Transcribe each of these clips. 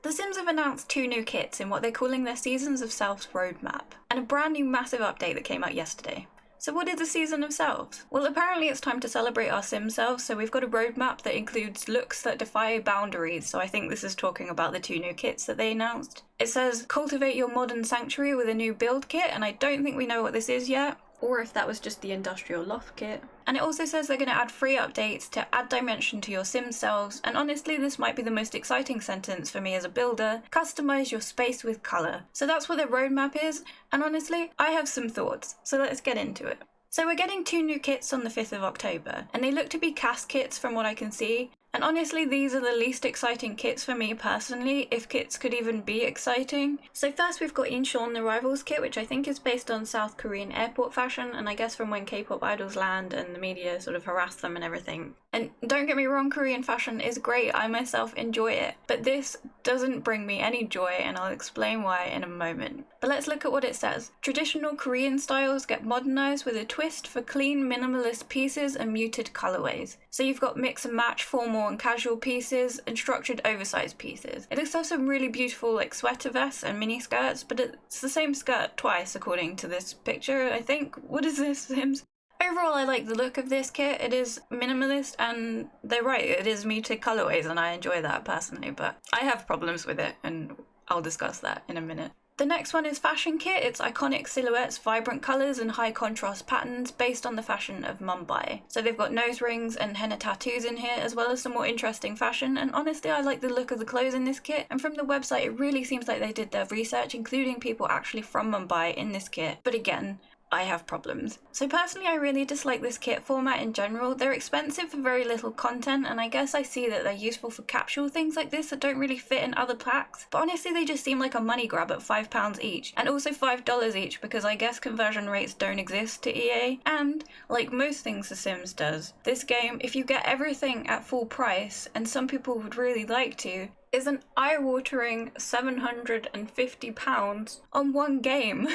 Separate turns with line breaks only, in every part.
The Sims have announced 2 new kits in what they're calling their Seasons of Selves roadmap, and a brand new massive update that came out yesterday. So what is the Season of Selves? Well, apparently it's time to celebrate our Sim selves, so we've got a roadmap that includes looks that defy boundaries, so I think this is talking about the 2 new kits that they announced. It says, cultivate your modern sanctuary with a new build kit, and I don't think we know what this is yet, or if that was just the industrial loft kit. And it also says they're going to add free updates to add dimension to your Sim selves, and honestly this might be the most exciting sentence for me as a builder: customize your space with colour. So that's what their roadmap is, and honestly, I have some thoughts, so let's get into it. So we're getting 2 new kits on the 5th of October, and they look to be cast kits from what I can see. And honestly, these are the least exciting kits for me personally, if kits could even be exciting. So first we've got ElkieFawn the Rivals kit, which I think is based on South Korean airport fashion, and I guess from when K-pop idols land and the media sort of harass them and everything. And don't get me wrong, Korean fashion is great, I myself enjoy it, but this doesn't bring me any joy, and I'll explain why in a moment. But let's look at what it says. Traditional Korean styles get modernized with a twist for clean, minimalist pieces and muted colorways. So you've got mix and match formal and casual pieces and structured oversized pieces. It looks like some really beautiful like sweater vests and mini skirts, but it's the same skirt twice according to this picture, I think. What is this, Sims? Overall, I like the look of this kit. It is minimalist, and they're right, it is muted colorways, and I enjoy that personally, but I have problems with it, and I'll discuss that in a minute. The next one is Fashion Kit. It's iconic silhouettes, vibrant colours and high contrast patterns based on the fashion of Mumbai. So they've got nose rings and henna tattoos in here, as well as some more interesting fashion, and honestly I like the look of the clothes in this kit, and from the website it really seems like they did their research, including people actually from Mumbai in this kit. But again, I have problems. So personally I really dislike this kit format in general. They're expensive for very little content, and I guess I see that they're useful for capsule things like this that don't really fit in other packs, but honestly they just seem like a money grab at £5 each, and also $5 each because I guess conversion rates don't exist to EA, and like most things The Sims does, this game, if you get everything at full price, and some people would really like to, is an eye-watering £750 on one game.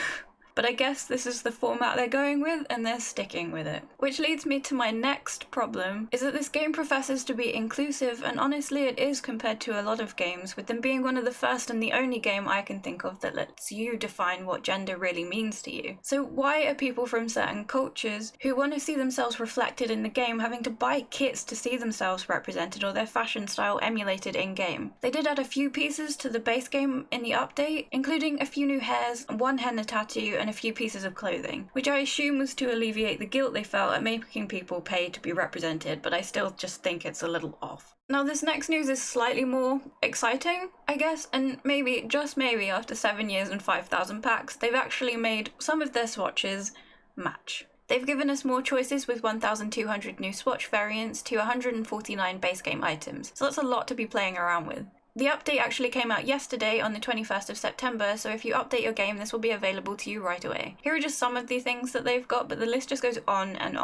But I guess this is the format they're going with, and they're sticking with it. Which leads me to my next problem, is that this game professes to be inclusive, and honestly it is compared to a lot of games, with them being one of the first and the only game I can think of that lets you define what gender really means to you. So why are people from certain cultures who want to see themselves reflected in the game having to buy kits to see themselves represented or their fashion style emulated in-game? They did add a few pieces to the base game in the update, including a few new hairs, 1 henna tattoo, and a few pieces of clothing, which I assume was to alleviate the guilt they felt at making people pay to be represented, but I still just think it's a little off. Now this next news is slightly more exciting, I guess, and maybe, just maybe, after 7 years and 5,000 packs, they've actually made some of their swatches match. They've given us more choices with 1,200 new swatch variants to 149 base game items, so that's a lot to be playing around with. The update actually came out yesterday on the 21st of September, so if you update your game this will be available to you right away. Here are just some of the things that they've got, but the list just goes on. And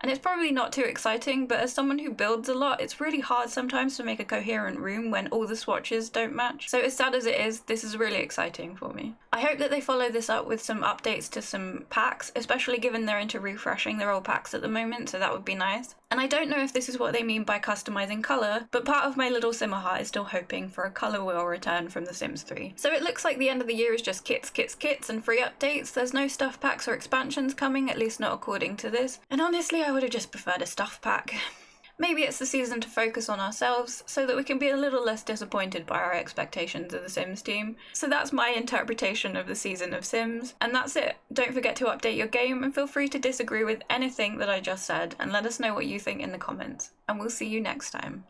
it's probably not too exciting, but as someone who builds a lot, it's really hard sometimes to make a coherent room when all the swatches don't match. So as sad as it is, this is really exciting for me. I hope that they follow this up with some updates to some packs, especially given they're into refreshing their old packs at the moment, so that would be nice. And I don't know if this is what they mean by customizing colour, but part of my little simmer heart is still hoping for a colour wheel return from The Sims 3. So it looks like the end of the year is just kits, kits, kits, and free updates. There's no stuff packs or expansions coming, at least not according to this. And honestly, I would have just preferred a stuff pack. Maybe it's the season to focus on ourselves, so that we can be a little less disappointed by our expectations of the Sims team. So that's my interpretation of the season of Sims, and that's it. Don't forget to update your game, and feel free to disagree with anything that I just said, and let us know what you think in the comments. And we'll see you next time.